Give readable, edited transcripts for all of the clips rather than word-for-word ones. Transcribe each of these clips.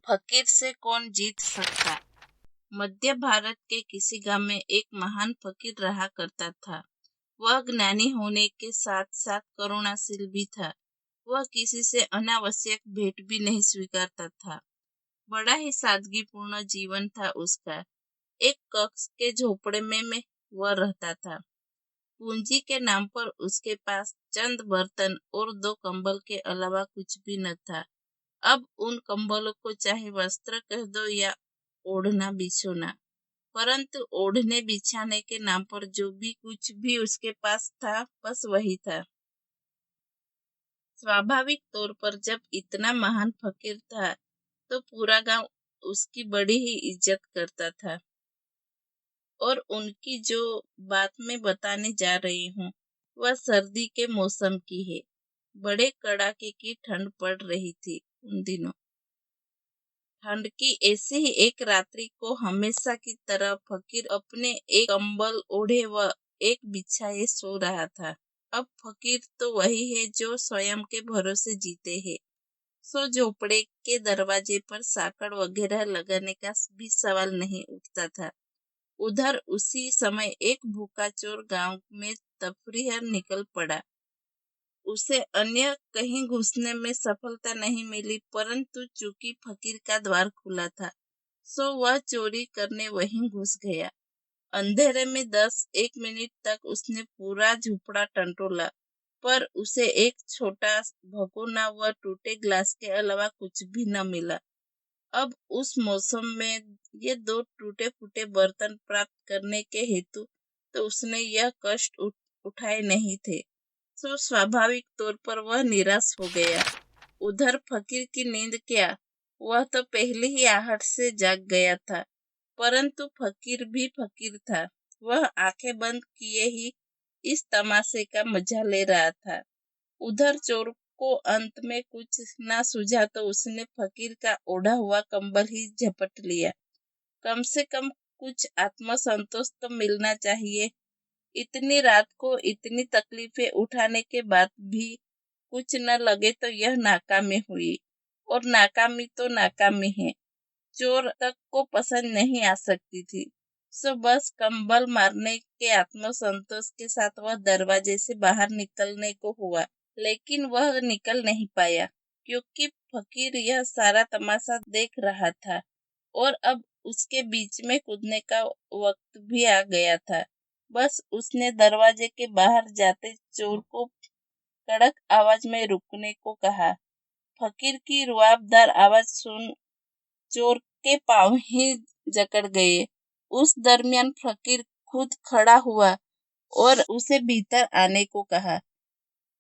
फकीर से कौन जीत सकता। मध्य भारत के किसी गांव में एक महान फकीर रहा करता था। वह ज्ञानी होने के साथ साथ करुणाशील भी था। वह किसी से अनावश्यक भेंट भी नहीं स्वीकारता था। बड़ा ही सादगीपूर्ण जीवन था उसका। एक कक्ष के झोपड़े में वह रहता था। पूंजी के नाम पर उसके पास चंद बर्तन और 2 कंबल के अलावा कुछ भी न था। अब उन कंबलों को चाहे वस्त्र कह दो या ओढ़ना बिछोना, परंतु ओढ़ने बिछाने के नाम पर जो भी कुछ भी उसके पास था बस वही था। स्वाभाविक तौर पर जब इतना महान फकीर था तो पूरा गांव उसकी बड़ी ही इज्जत करता था। और उनकी जो बात मैं बताने जा रही हूँ वह सर्दी के मौसम की है। बड़े कड़ाके की ठंड पड़ रही थी उन दिनों। ठंड की ऐसी ही एक रात्रि को हमेशा की तरह फकीर अपने एक कंबल ओढ़े व एक बिछाए सो रहा था। अब फकीर तो वही है जो स्वयं के भरोसे जीते हैं। सो झोपड़े के दरवाजे पर साकड़ वगैरह लगाने का भी सवाल नहीं उठता था। उधर उसी समय एक भूखा चोर गांव में तफरीह निकल पड़ा। उसे अन्य कहीं घुसने में सफलता नहीं मिली, परंतु चूंकि फकीर का द्वार खुला था सो वह चोरी करने वहीं घुस गया। अंधेरे में 10-1 मिनट तक उसने पूरा झुपड़ा टंटोला, पर उसे एक छोटा भगोना व टूटे ग्लास के अलावा कुछ भी न मिला। अब उस मौसम में ये 2 टूटे फूटे बर्तन प्राप्त करने के हेतु तो उसने यह कष्ट उठाए नहीं थे। सो स्वाभाविक तौर पर वह निराश हो गया। उधर फकीर की नींद क्या, वह तो पहले ही आहट से जाग गया था, परंतु फकीर भी फकीर था। वह आंखें बंद किए ही इस तमाशे का मजा ले रहा था। उधर चोर को अंत में कुछ ना सूझा तो उसने फकीर का ओढ़ा हुआ कंबल ही झपट लिया। कम से कम कुछ आत्मसंतोष तो मिलना चाहिए। इतनी रात को इतनी तकलीफें उठाने के बाद भी कुछ न लगे तो यह नाकामी हुई, और नाकामी तो नाकामी है। चोर तक को पसंद नहीं आ सकती थी। सो बस कंबल मारने के आत्मसंतोष के साथ वह दरवाजे से बाहर निकलने को हुआ, लेकिन वह निकल नहीं पाया क्योंकि फकीर यह सारा तमाशा देख रहा था और अब उसके बीच में कूदने का वक्त भी आ गया था। बस उसने दरवाजे के बाहर जाते चोर को कड़क आवाज में रुकने को कहा। फकीर की रुआबदार आवाज सुन चोर के पांव ही जकड़ गए। उस दरमियान फकीर खुद खड़ा हुआ और उसे भीतर आने को कहा।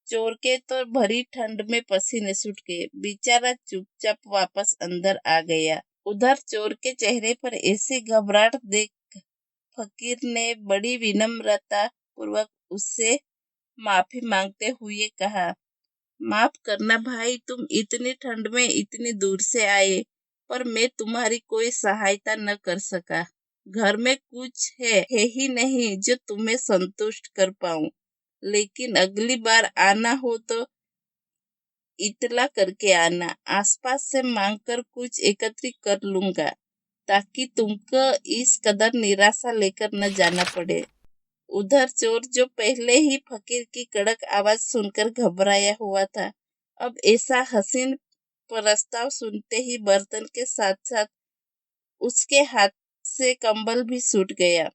चोर के तो भरी ठंड में पसीने छूट गए। बेचारा चुपचाप वापस अंदर आ गया। उधर चोर के चेहरे पर ऐसी घबराहट देख फकीर ने बड़ी विनम्रता पूर्वक उससे माफी मांगते हुए कहा, माफ करना भाई, तुम इतनी ठंड में इतनी दूर से आए, पर मैं तुम्हारी कोई सहायता न कर सका। घर में कुछ है ही नहीं जो तुम्हें संतुष्ट कर पाऊं, लेकिन अगली बार आना हो तो इतला करके आना। आसपास से मांगकर कुछ एकत्रित कर लूंगा ताकि तुमको इस कदर निराशा लेकर न जाना पड़े। उधर चोर जो पहले ही फकीर की कड़क आवाज सुनकर घबराया हुआ था, अब ऐसा हसीन प्रस्ताव सुनते ही बर्तन के साथ साथ उसके हाथ से कंबल भी छूट गया।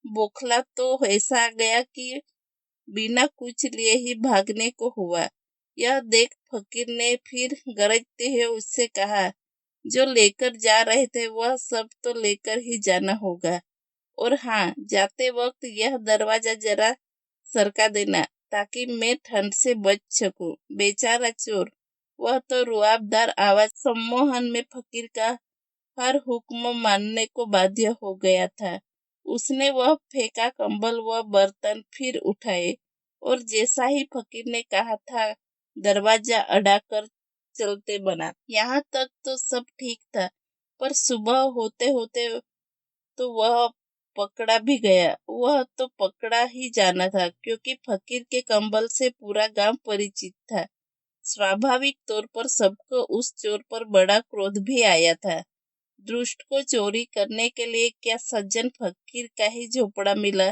बौखला तो ऐसा आ गया कि बिना कुछ लिए ही भागने को हुआ। यह देख फकीर ने फिर गरजते हुए उससे कहा, जो लेकर जा रहे थे वह सब तो लेकर ही जाना होगा, और हाँ, जाते वक्त यह दरवाजा जरा सरका देना ताकि मैं ठंड से बच सकूं। बेचारा चोर, वह तो रुआबदार आवाज सम्मोहन में फकीर का हर हुक्म मानने को बाध्य हो गया था। उसने वह फेंका कंबल व बर्तन फिर उठाए और जैसा ही फकीर ने कहा था दरवाजा अड़ाकर चलते बना। यहाँ तक तो सब ठीक था, पर सुबह होते होते तो वह पकड़ा भी गया। वह तो पकड़ा ही जाना था क्योंकि फकीर के कंबल से पूरा गांव परिचित था। स्वाभाविक तौर पर सबको उस चोर पर बड़ा क्रोध भी आया था। दुष्ट को चोरी करने के लिए क्या सज्जन फकीर का ही झोपड़ा मिला,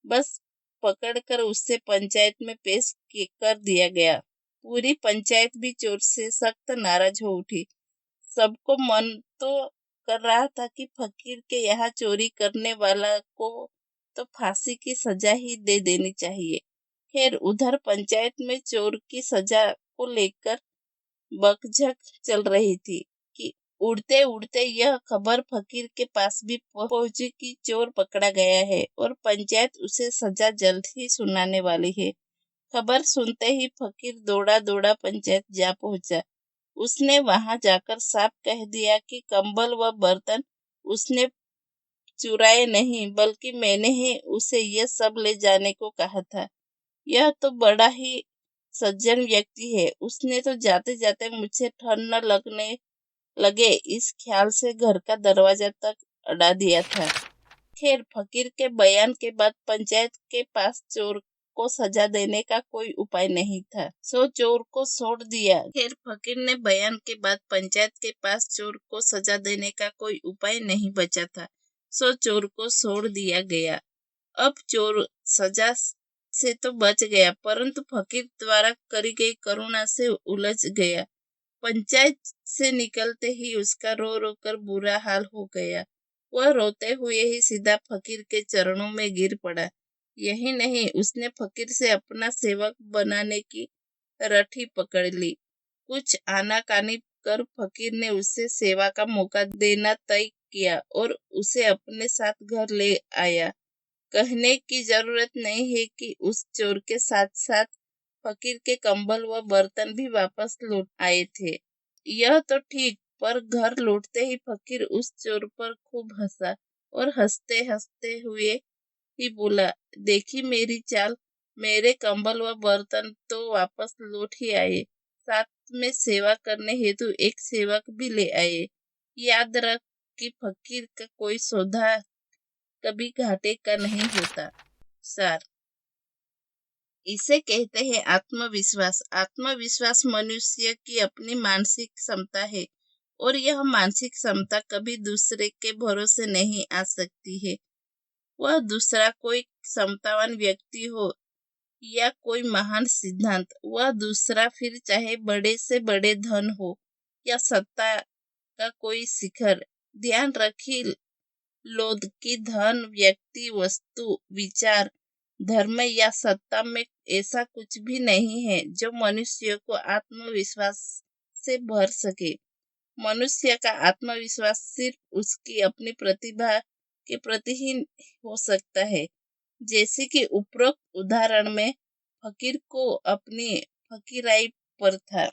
बस पकड़कर उससे पंचायत में पेश कर दिया गया। पूरी पंचायत भी चोर से सख्त नाराज हो उठी। सबको मन तो कर रहा था कि फकीर के यहाँ चोरी करने वाला को तो फांसी की सजा ही दे देनी चाहिए। खैर, उधर पंचायत में चोर की सजा को लेकर बकझक चल रही थी कि उड़ते उड़ते यह खबर फकीर के पास भी पहुंची कि चोर पकड़ा गया है और पंचायत उसे सजा जल्द ही सुनाने वाली है। खबर सुनते ही फकीर दौड़ा दौड़ा पंचायत जा पहुंचा। उसने वहां जाकर साफ कह दिया कि कंबल व बर्तन उसने चुराए नहीं, बल्कि मैंने ही उसे यह सब ले जाने को कहा था। यह तो बड़ा ही सज्जन व्यक्ति है, उसने तो जाते जाते मुझे ठंड न लगने लगे इस ख्याल से घर का दरवाजा तक अड़ा दिया था। खैर, फकीर के बयान के बाद पंचायत के पास चोर को सजा देने का कोई उपाय नहीं था, सो चोर को छोड़ दिया। खैर, फकीर ने बयान के बाद पंचायत के पास चोर को सजा देने का कोई उपाय नहीं बचा था, सो चोर को छोड़ दिया गया। अब चोर सजा से तो बच गया, परंतु फकीर द्वारा करी गई करुणा से उलझ गया। पंचायत से निकलते ही उसका रो रो कर बुरा हाल हो गया। वह रोते हुए ही सीधा फकीर के चरणों में गिर पड़ा। यही नहीं, उसने फकीर से अपना सेवक बनाने की रठी पकड़ ली। कुछ आनाकानी कर फकीर ने उसे सेवा का मौका देना तय किया और उसे अपने साथ घर ले आया। कहने की जरूरत नहीं है कि उस चोर के साथ साथ फकीर के कंबल व बर्तन भी वापस लौट आए थे। यह तो ठीक, पर घर लौटते ही फकीर उस चोर पर खूब हंसा और हंसते हंसते हुए ही बोला, देखी मेरी चाल, मेरे कंबल व बर्तन तो वापस लौट ही आए, साथ में सेवा करने हेतु एक सेवक भी ले आए। याद रख कि फकीर का कोई सौदा कभी घाटे का नहीं होता। सार, इसे कहते हैं आत्मविश्वास। आत्मविश्वास मनुष्य की अपनी मानसिक क्षमता है और यह मानसिक क्षमता कभी दूसरे के भरोसे नहीं आ सकती है। वह दूसरा कोई क्षमतावान व्यक्ति हो या कोई महान सिद्धांत, वह दूसरा फिर चाहे बड़े से बड़े धन हो या सत्ता का कोई शिखर। ध्यान रखी लोध की धन, व्यक्ति, वस्तु, विचार, धर्म या सत्ता में ऐसा कुछ भी नहीं है जो मनुष्य को आत्मविश्वास से भर सके। मनुष्य का आत्मविश्वास सिर्फ उसकी अपनी प्रतिभा के प्रति ही हो सकता है। जैसे कि उपरोक्त उदाहरण में फकीर को अपनी फकीराई पर था।